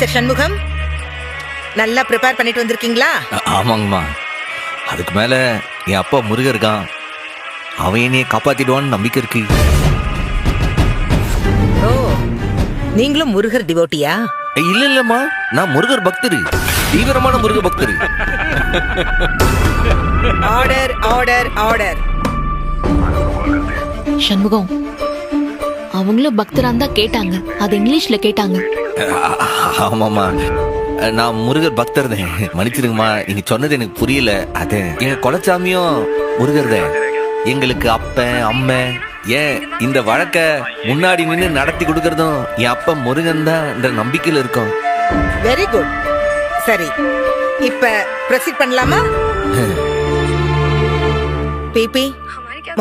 Mister Shanmugam, நல்லா prepare பண்ணிட்டு வந்திருக்கீங்களா? ஆமாங்கம்மா. அதுக்கு மேல என் அப்பா முருகர் இருக்கான், அவன் என்னைய காப்பாத்திடுவான்னு நம்பிக்கை இருக்கு. ஓ, நீங்களும் முருகர் டிவோட்டியா? இல்லம்மா, நான் முருகர் பக்தரு, தீவிரமான முருக பக்தரு. Order order order. சண்முகம், அவங்களும் பக்தரா தான் கேட்டாங்க, அது இங்கிலீஷ்ல கேட்டாங்க. ஆமாம்மா, நான் முருகர் பக்தர் தான், மன்னிச்சிருங்கம்மா. நீங்க சொன்னது எனக்கு புரியல. அது எங்க குலச்சாமியும் முருகர் தான், எங்களுக்கு அப்பன் அம்மை. ஏன் இந்த வழக்க முன்னாடி நின்று நடத்தி கொடுக்கறதும் என் அப்பா முருகன் தான் நம்பிக்கையில இருக்கோம். Very good. சரி, இப்ப ப்ரொசீட் பண்ணலாமா? பிபி,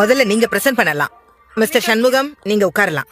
முதல்ல நீங்க பிரசன்ட் பண்ணலாம். மிஸ்டர் சண்முகம், நீங்க உட்காரலாம்.